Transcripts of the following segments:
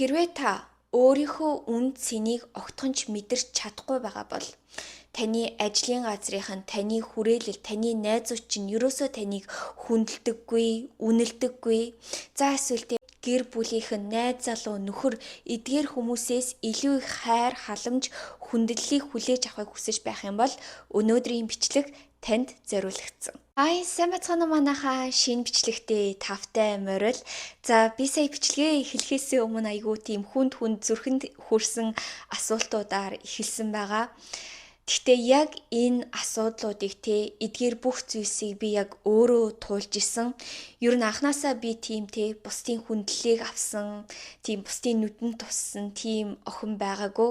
Хэрвээ та өөрийнхөө үн цэнийг огтхонч мэдэрч чадахгүй байгаа бол таны ажлын газрынхан, таны хүрээлэл, таны найзууд чинь ерөөсөө таныг хүндэлдэггүй, үнэлдэггүй. За эсвэл гэр бүлийнхэн, найз залуу, нөхөр эдгээр хүмүүсээс илүү их хайр, халамж, хүндэтлэлийг хүлээж авахыг хүсэж байх юм бол өнөөдрийн бичлэг танд зориулагдсан. Сайн бацгаана уу манайхаа, шинэ бичлэгтээ тавтай морил. За би сая бичлэгээ эхлэхээс өмнө айгүй тийм хүнд зүрхэнд хүрсэн асуултуудаар эхэлсэн байгаа. Гэхдээ яг энэ асуудлуудыг эдгээр бүх зүйлсийг би яг өөрөө туулж исэн. Ер нь анханасаа би тийм бусдын хүндлэлийг авсан, тийм бусдын нүдэнд туссан тийм охин байгаагүй.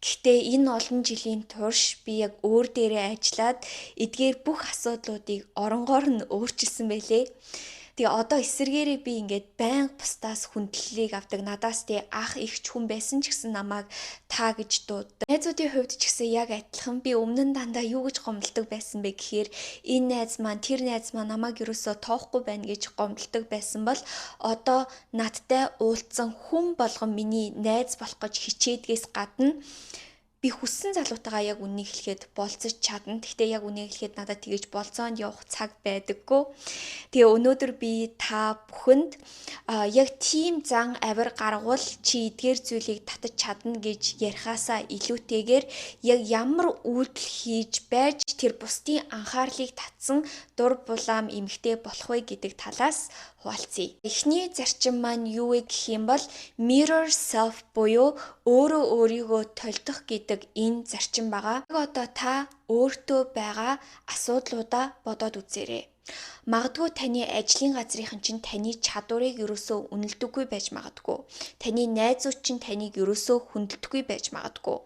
Гэхдээ энэ олон жилийн турш би яг өөр дээрээ ажиллаад эдгээр бүх асуудлуудыг оронгоор нь өөрчилсөн байлээ. Тэгээ одоо эсэргээрээ би ингээд байнга бусдаас хүндлэлийг авдаг. Надаас ах ихч хүн байсан ч гэсэн намайг та гэж дууддаг. Найзуудын хувьд ч гэсэн яг адилхан би өмнө нь дандаа юу гэж гомдолдог байсан бэ гэхээр энэ найз маань тэр найз маань намайг ерөөсөө тоохгүй байна гэж гомдолдог байсан бол одоо надтай уулзсан хүн болгон миний найз болох гэж хичээдгээс гадна би хүссэн залуутайгаа яг үнийг хэлэхэд болцож чадна. Гэхдээ яг үнийг хэлэхэд надад тэгэж болцоонд явах цаг байдаггүй. Тэгээ өнөөдөр би та бүхэнд яг тийм зан авир гаргуул чи эдгээр зүйлийг татаж чадна гэж ярихаасаа илүүтэйгээр яг ямар үйлдэл хийж байж тэр бусдын анхаарлыг татсан дур булаам эмэгтэй болох вэ гэдэг талаас хуваалцъя. Эхний зарчим маань юу вэ гэх юм бол mirror self буюу өөрөө өөрийгөө толдох гэдэг энэ зарчим байгаа. Одоо та өөртөө байгаа асуудлуудаа бодоод үзээрэй. Магадгүй таны ажлын газрынхан чинь таны чадварыг ерөөсөө үнэлдэггүй байж магадгүй. Таны найзууд чинь таныг ерөөсөө хүндэлдэггүй байж магадгүй.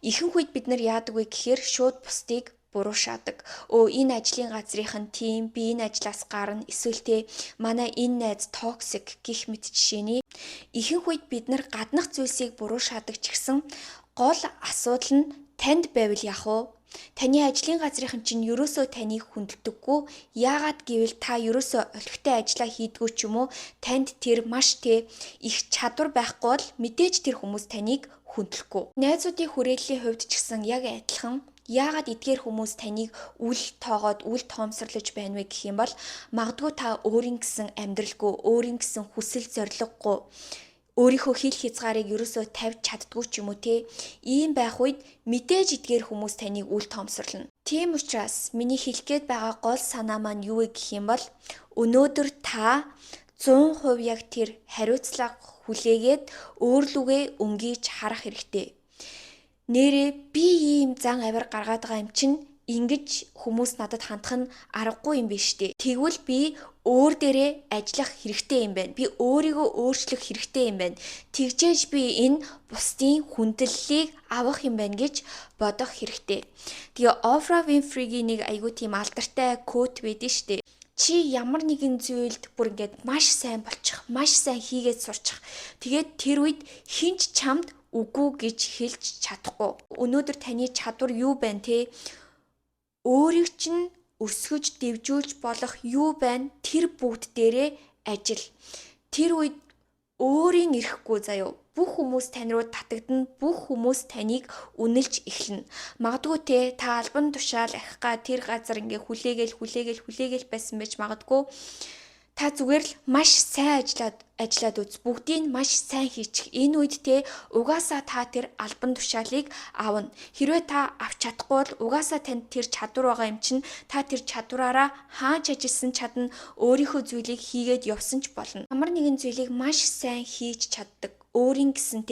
Ихэнх үед бид нар яадаг вэ гэхээр шууд бусдыг буруу шаадаг. Энэ ажлын газрынхан тийм, би энэ ажлаас гарна, эсвэл манай энэ найз токсик гэх мэт жишээний. Ихэнх үед бид нар гаднах зүйлсийг буруу шаадаг ч гэсэн гол асуудал нь танд байвал яах вэ? Таны ажлын газрынхан чинь ерөөсөө таныг хүндэлдэггүй. Яагаад гэвэл та ерөөсөө олигтой ажиллаа хийдгүү ч юм уу, танд тэр маш их чадвар байхгүй бол мэдээж тэр хүмүүс таныг хүндлэхгүй. Найзуудын хүрээллийн хувьд ч гэсэн яг адилхан. Яагаад эдгээр хүмүүс таныг үл тоогоод үл тоомсорлож байна вэ гэх юм бол магадгүй та өөрийн гэсэн амьдралгүй, өөрийн гэсэн хүсэл зорилгогүй, өөрийнхөө хил хязгаарыг ерөөсөө тавьж чаддгүй ч юм уу ийм байх үед мэдээж эдгээр хүмүүс таныг үл тоомсорлно. Тийм учраас миний хэлэх гээд байгаа гол санаа маань юу вэ гэх юм бол өнөөдөр та 100% яг тэр хариуцлага хүлээгээд өөрлөгөө өнгийж харах хэрэгтэй. Нэрээ би ийм зан авир гаргаад байгаа юм чинь ингэж хүмүүс надад хандах нь аргагүй юм биш үү? Тэгвэл би өөр дээрээ ажиллах хэрэгтэй юм байна. Би өөрийгөө өөрчлөх хэрэгтэй юм байна. Тэгжээж би энэ бусдын хүндлэлийг авах юм байна гэж бодох хэрэгтэй. Тэгээ Oprah Winfrey-гийн нэг айгүй тийм алдартай quote байдаг шүү дээ. Чи ямар нэгэн зүйлд бүр ингээд маш сайн болчих, маш сайн хийгээд сурчих. Тэгээд тэр үед хинч чамд үгүй гэж хэлж чадахгүй. Өнөөдөр таны чадвар юу байна Өөрийг чинь өсгөж, дэвжүүлж болох юу байна? Тэр бүгд дээрээ ажил. Тэр үед өөрийн ирэхгүй заяа. Бүх хүмүүс тань руу татагдана, бүх хүмүүс таныг үнэлж эхэлнэ. Магадгүй та албан тушаал ахихгаа тэр газар ингээ хүлээгээл байсан байж магадгүй. Та зүгээр л маш сайн ажиллаад үз. Бүгдийг маш сайн хийчих. Энэ үед угаасаа та тэр албан тушаалыг аавна. Хэрвээ та авч чадахгүй бол угаасаа танд тэр чадвар байгаа юм чинь та тэр чадвараараа хаач ажилласан чадна, өөрийнхөө зүйлийг хийгээд явсан ч болно. Ямар нэгэн зүйлийг маш сайн хийж чаддаг. Өөрийн гэсэн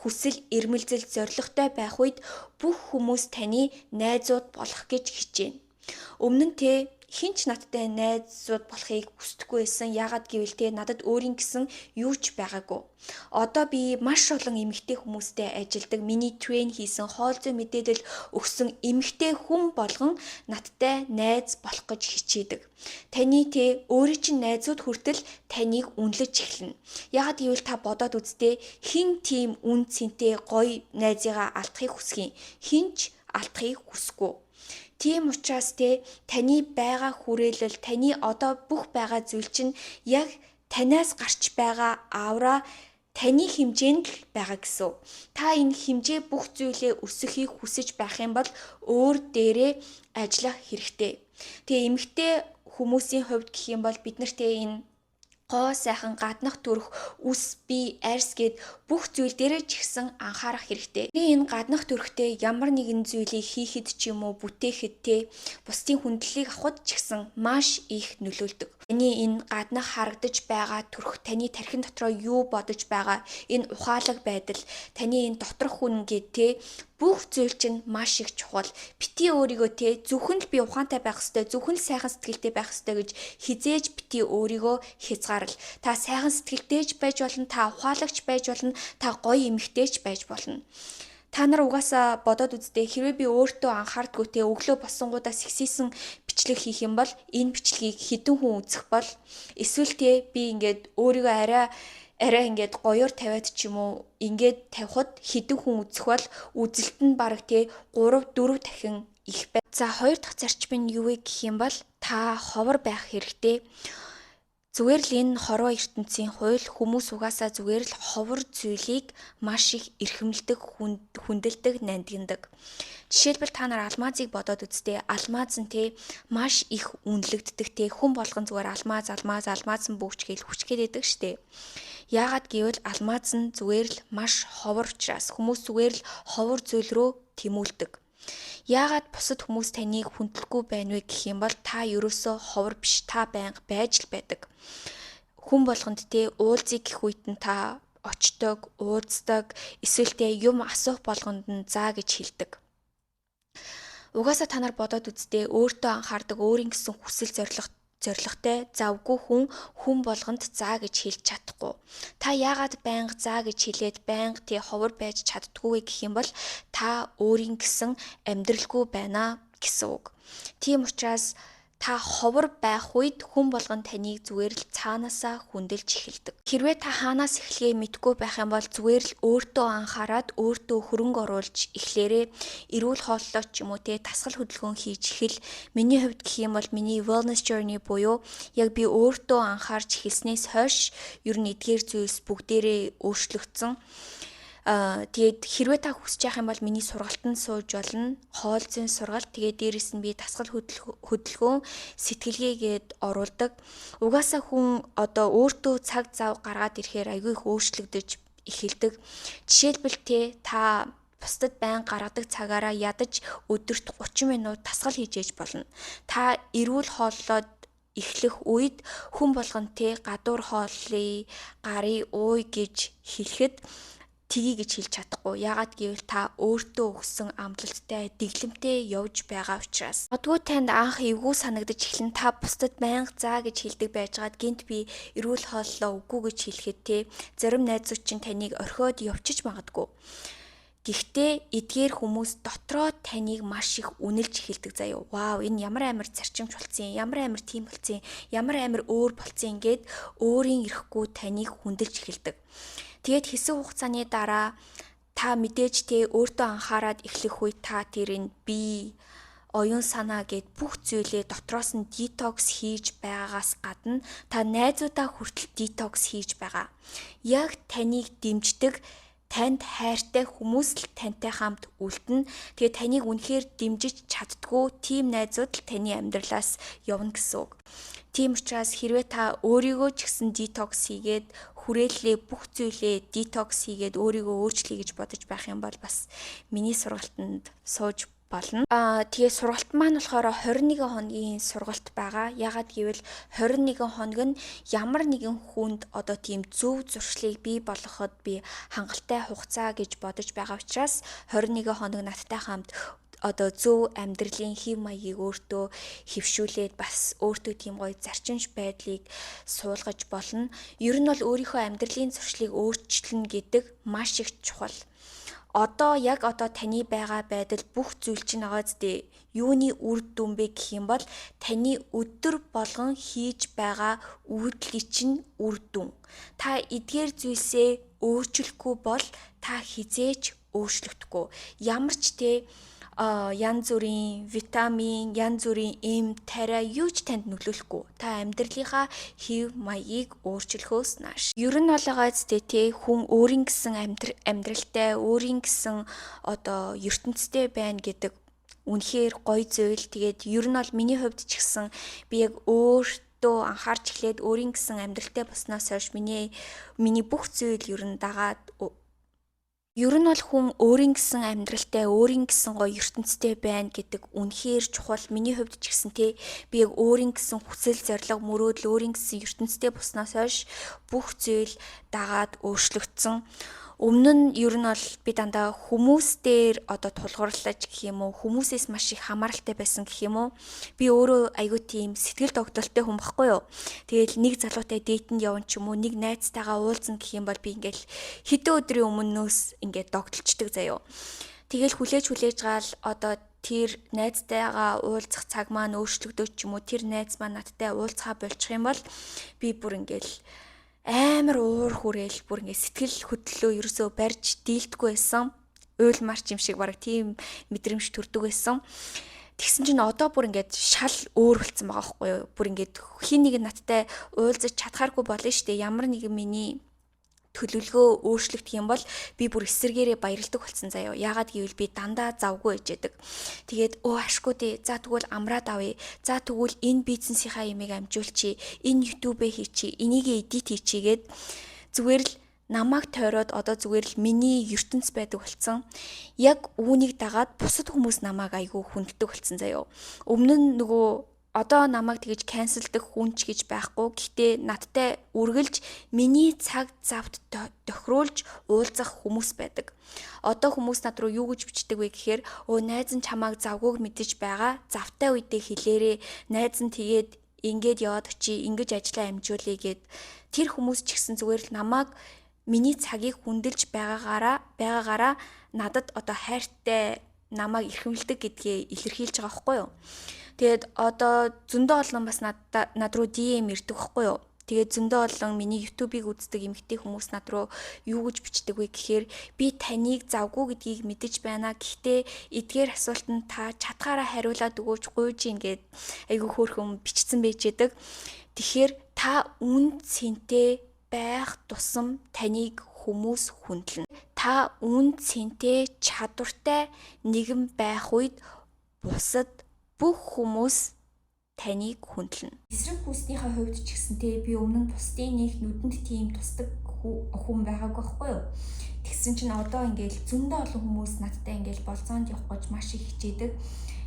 хүсэл, эрмэлзэл, зоригтой байх үед бүх хүмүүс таны найзууд болох гэж хичээнэ. Өмнө нь хинч надтай найзууд болохыг хүсдэггүй байсан. Яагаад гэвэл надад өөрийн гэсэн юу ч байгаагүй. Одоо би маш олон эмэгтэй хүмүүстэй ажилдаг. Миний трейн хийсэн, хоол зүй мэдээлэл өгсөн эмэгтэй хүн болгон надтай найз болох гэж хичээдэг. Таны өөрийн чинь найзууд хүртэл таныг үнэлж эхэлнэ. Яагаад гэвэл та бодоод үзтээ хин тийм үн цэнтэй гоё найзыгаа алдахыг хүсэх юм. Хинч алдахыг хүсэхгүй. Тийм учраас таны байгаа хүрээлэл, таны одоо бүх байгаа зүйл чинь яг танаас гарч байгаа аура таны хэмжээнд л байгаа гэсэн үг. Та энэ хэмжээ бүх зүйлээ өсөхийг хүсэж байх юм бол өөр дээрээ ажиллах хэрэгтэй. Тэгээ эмэгтэй хүмүүсийн хувьд гэх юм бол бид нартэй энэ гоо сайхан гаднах төрх үс бие арьс гэд бүх зүйл дээрээ ч ихсэн анхаарах хэрэгтэй. Энэ гаднах төрхтэй ямар нэгэн зүйлийг хийхэд ч юм уу бүтээхэд те бусдын хүндлэлийг авахд ч ихсэн маш их нөлөөлдөг. Таны энэ гаднах харагдаж байгаа төрх, таны тархин дотроо юу бодож байгаа, энэ ухаалаг байдал, таны энэ доторх хүн гэд те бүх зүйл чинь маш их чухал. Бити өөрийгөө те зөвхөн л би ухаантай байх ёстой, зөвхөн л сайхан сэтгэлтэй байх ёстой гэж хизээж бити өөрийгөө хязгаарл. Та сайхан сэтгэлтэйч байж болно, та ухаалагч байж болно, та гоё эмэгтэйч байж болно. Та нар угаасаа бодоод үзтээ хэрвээ би өөртөө анхаардгүй те өглөө босонгуудаа сэгсийсэн бичлэг хийх юм бол энэ бичлэгийг хэдэн хүн үзэх бол эсвэл те би ингээд өөрийгөө арай ингээд гоёор тавиад ч юм уу ингээд тавихад хэдэн хүн үзэх бол үзэлт нь бараг те 3-4 дахин их бай. За хоёр дахь зарчим нь юу вэ гэх юм бол та ховор байх хэрэгтэй. Зүгээр л энэ хорвоо ертөнцийн хууль хүмүүс угаасаа зүгээр л ховор зүйлийг маш их эрхэмлдэг, хүндэлдэг, нандиндаг. Жишээлбэл та нар алмазыг бодоод үзтээ. Алмаз нь те маш их үнэлэгддэг те хүн болгон зүгээр алмаз нь бүүч гээл хүчгээд идэг штэ. Яагаад гэвэл алмаз нь зүгээр л маш ховор учраас хүмүүс зүгээр л ховор зүйл рүү тэмүүлдэг. Яагаад бусад хүмүүс таныг хүндлэхгүй байна вэ гэх юм бол та ерөөсөө ховор биш, та байнга байж л байдаг. Хүн болгонд те уулзыг гэх үед нь та очдог, уулздаг, эсвэл те юм асуух болгонд нь заа гэж хэлдэг. Угаасаа та нар бодоод үзтээ өөртөө анхаардаг, өөрийн гэсэн хүсэл зоригтой завгүй хүн болгонд заа гэж хэлж чадахгүй. Та яагаад байнга заа гэж хэлээд байнга тий ховор байж чаддгүй гэх юм бол та өөрийн гэсэн амьдралгүй байна гэсэн үг. Тийм учраас та ховор байх үед хүн болгон таныг зүгээр л цаанаасаа хүндэлж эхэлдэг. Хэрвээ та хаанаас эхлэхээ мэдгүй байх юм бол зүгээр л өөртөө анхаарад өөртөө хөрөнгө оруулж эхлээрээ эрүүл хооллоо ч юм уу те тасгал хөдөлгөөн хийж эхэл. Миний хувьд гэх юм бол миний wellness journey буюу яг би өөртөө анхаарч эхэлснээс хойш ер нь эдгээр зүйлс бүгдээрээ өөрчлөгдсөн. Тэгээд хэрвээ та хүсэж байх юм бол миний сургалтанд сууж болно. Хоол зүйн сургалт. Тэгээд дээрэс нь би дасгал хөдөлгөөн сэтгэлгээгээд оруулдаг. Угаасаа хүн одоо өөртөө цаг зав гаргаад ирэхээр айгүй их өөрчлөгдөж эхэлдэг. Жишээлбэл та бусдад байн гаргадаг цагаараа ядаж өдөрт 30 минут дасгал хийж ээж болно. Та эрүүл хооллоод эхлэх үед хүн болгон гадуур хооллыг гарыг ууй гэж хэлэхэд тгий гэж хэлж чадахгүй. Яагаад гэвэл та өөртөө өгсөн амлалттай, дэглэмтэй явж байгаа учраас. Одгүй танд анх эвгүй санагдаж эхлэн та бусдад байнга заа гэж хэлдэг байжгаад гинт би эрүүл хооллоо үгүй гэж хэлэхэд зарим найзууд чинь таныг орхиод явчих магадгүй. Гэхдээ эдгээр хүмүүс дотроо таныг маш их үнэлж эхэлдэг заяа. Вау, энэ ямар амар зарчимч болсон, ямар амар тийм болсон, ямар амар өөр болсон гэд өөрийн ирэхгүй таныг хүндэлж эхэлдэг. Тэгээд хэсэг хугацааны дараа та мэдээж өөртөө анхаарад эхлэх үед та тэрийг би оюун санаа гэд бүх зүйлээ дотроос нь детокс хийж байгаагаас гадна та найзуудаа хүртэл детокс хийж байгаа. Яг таныг дэмждэг танд хайртай хүмүүс л тантай хамт үлдэнэ. Тэгээ таныг үнэхээр дэмжиж чаддгүй тийм найзууд л таны амьдралаас явна гэсэн үг. Тийм учраас хэрвээ та өөрийгөө ч гэсэн детокс хийгээд хүрээллээ бүх зүйлээ детокс хийгээд өөрийгөө өөрчлөе гэж бодож байх юм бол бас миний сургалтанд сууж болно. Тэгээ сургалт маань болохоор 21 хоногийн сургалт байгаа. Ягаад гэвэл 21 хоног нь ямар нэгэн хүнд одоо тийм зөв зуршлыг бий болгоход би хангалттай хугацаа гэж бодож байгаа учраас 21 хоног надтай хамт одоо зөв амьдралын хэв маягийг өөртөө хөвшүүлээд бас өөртөө тийм гоё зарчимч байдлыг суулгаж болно. Ер нь бол өөрийнхөө амьдралын зуршлыг өөрчлөнө гэдэг маш их чухал. Яг одоо таны байгаа байдал бүх зүйл чинь байгаа зү юуны үр дүн бэ гэх юм бол таны өдөр болгон хийж байгаа үйлдэлийн чинь үр дүн. Та эдгээр зүйлсээ өөрчлөхгүй бол та хизээч өөрчлөгдөхгүй. Ямар ч янз бүрийн витамин, янз бүрийн эм, тариа юу ч танд нөлөөлөхгүй. Та амьдралынхаа хэв маягийг өөрчлөхөөс нааш. Ер нь болоогоо зү тэ хүн өөрийн гэсэн амьдралтай, өөрийн гэсэн ертөнцтэй байна гэдэг үнэхээр гоё зүйл. Тэгээд ер нь бол миний хувьд ч гэсэн би яг өөртөө анхаарч эхлээд өөрийн гэсэн амьдралтай болсноос хойш миний бүх зүйл ер нь дагаад ер нь бол хүн өөрийн гэсэн амьдралтай, өөрийн гэсэн гоё ертөнцтэй байна гэдэг үнэхээр чухал. Миний хувьд ч гэсэн те би яг өөрийн гэсэн хүсэл зорилго мөрөөдөл, өөрийн гэсэн ертөнцтэй болсноос хойш бүх зүйл дагаад өөрчлөгдсөн. Өмнө нь ер нь бол би дандаа хүмүүс дээр тулгуурлаж гэх юм уу, хүмүүсээс маш их хамааралтай байсан гэх юм уу. Би өөрөө айгүй тийм сэтгэл догдолтой хүн баггүй юу. Тэгэл нэг залуутай дээтэнд явна ч юм уу, нэг найзтайгаа уулзна гэх юм бол би ингээл хэдэн өдрийн өмнөөс ингээд догдолчдөг заяо. Тэгэл хүлээж гал тэр найзтайгаа уулзах цаг маань өөрчлөгдөөч ч юм уу, тэр найз маань надтай уулзахаа болчих юм бол би бүр ингээл амар уур хүрээл бүр ингэ сэтгэл хөдлөлөө ерөөсөө барьж дийлдэхгүй байсан. Уйл марч юм шиг бараг тийм мэдрэмж төрдөг байсан. Тэгсэн чинь одоо бүр ингээд шал өөр болцсон байгаа байхгүй юу? Бүр ингээд хин нэг надтай уулзаж чадхааргүй болно шүү дээ. Ямар нэгэн миний төлөвлөгөө өөрчлөгдөх юм бол би бүр эсэргээрээ баярлдаг болсон заяа. Яагаад гэвэл би дандаа завгүй ээжэдэг. Тэгээд ашгүй дээ. За тэгвэл амраад авъя. За тэгвэл энэ бизнесийнхаа ямиг амжуулчих. Энэ YouTube-ээ хийчих. Энийг эдит хийчихгээд зүгээр л намайг тойроод зүгээр л миний ертөнц байдаг болсон. Яг үүнийг дагаад бусад хүмүүс намайг айгүй хүнддэг болсон заяа. Өмнө нь намайг тэгэж канселдах хүн ч гэж байхгүй. Гэхдээ надтай үргэлж миний цаг завд тохируулж уулзах хүмүүс байдаг. Одоо хүмүүс над руу юу гэж бичдэг вэ гэхээр найз нь чамайг завгүйг мэдэж байгаа. Завтай үедээ хэлээрээ. Найз нь тэгээд ингээд яваад очие, ингэж ажиллаа амжуулъя гэд тэр хүмүүс ч гэсэн зүгээр л намайг миний цагийг хүндэлж байгаагаараа надад хайртай намайг эрхэмлдэг гэдгээ илэрхийлж байгаа байхгүй юу? Тэгээд зөндөө олон бас над руу DM ирдэг байхгүй юу? Тэгээд зөндөө олон миний YouTube-ыг үздэг эмэгтэй хүмүүс над руу юу гэж бичдэг вэ гэхээр би таныг завгүй гэдгийг мэдэж байна. Гэхдээ эдгээр асуултанд та чадхаараа хариулаад өгөөч гуйж ийн гэд айгүй хөөрхөн бичсэн байжээдэг. Тэгэхээр та үн цэнтэй байх тусам таныг хүмүүс хүндлэнэ. Та үн цэнтэй чадвартай нэгэн байх үед бусад бүх хүмүүс таныг хүндлэнэ. Эсрэг хүүснийхээ хувьд ч гэсэн би өмнө нь бусдын нэг нүдэнд тийм тусдаг хүн байгаагүй байхгүй юу? Тэгсэн чинь одоо ингээл зөндөө олон хүмүүс надтай ингээл болцоонд явах гэж маш их хичээдэг.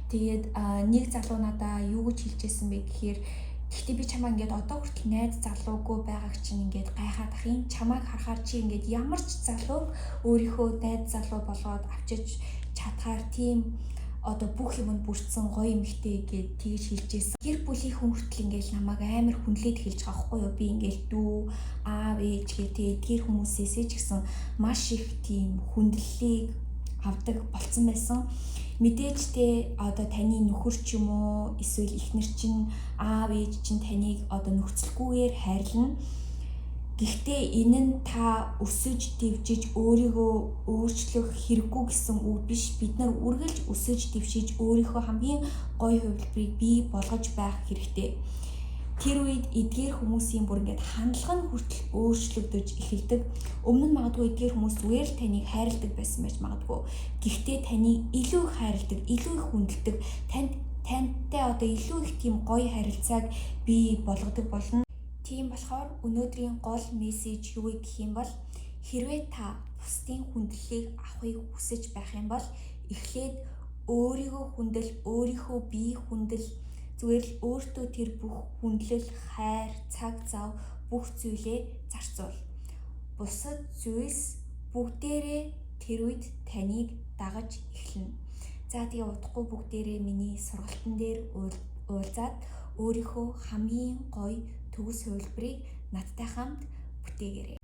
Тэгээд нэг залуу надаа юу гэж хэлжсэн бэ гэхээр гэхдээ би чамаа ингээд одоо хүртэл найз залуугүй байгааг чинь ингээд гайхаад ах юм. Чамааг харахаар чи ингээд ямар ч залууг өөрийнхөө найз залуу болгоод авчиж чадхаар тийм бүх юмд бүрдсэн гоё эмэгтэй гэд тэгж хэлжсэн. Гэр бүлийн хүн хүртэл ингээл намайг амар хүнлээд хэлж байгаа байхгүй юу? Би ингээл дүү, аав, ээж гэдэг эдгээр хүмүүсээсээ ч гэсэн маш их тийм хүндлэлийг авдаг болсон байсан. Мэдээж таны нөхөр ч юм уу эсвэл эхнэр чинь аав ээж чинь таныг нөхцөлгүйгээр хайрлана. Гэхдээ энэ нь та өсөж дэвжиж өөрийгөө өөрчлөх хэрэггүй гэсэн үг биш. Бид нар үргэлж өсөж дэвшиж өөрийнхөө хамгийн гоё хувилбарыг бий болгож байх хэрэгтэй. Тэр үед эдгээр хүмүүсийн бүр ингээд хандлага нь хүртэл өөрчлөгдөж эхэлдэг. Өмнө нь магадгүй эдгээр хүмүүс зүгээр л таныг хайрладаг байсан байж магадгүй. Гэхдээ таныг илүү хайрладаг, илүү их хүндэлдэг, тантай илүү их тийм гоё харилцааг бий болгодог болно. Тийм болохоор өнөөдрийн гол мессеж юу гэх юм бол хэрвээ та бусдын хүндлэлийг авахыг хүсэж байх юм бол эхлээд өөрийгөө хүндэл, өөрийнхөө бие хүндэл, зүгээр л өөртөө тэр бүх хүндлэл, хайр, цаг зав бүх зүйлээ зарцуул. Бусад зүйлс бүгдээрээ тэр үед таныг дагаж эхэлнэ. За тэгээ удахгүй бүгдээрээ миний сургалтын дээр уулзаад өөрийнхөө хамгийн гоё төгс хувилбарыг надтай хамт бүтээгээрэй.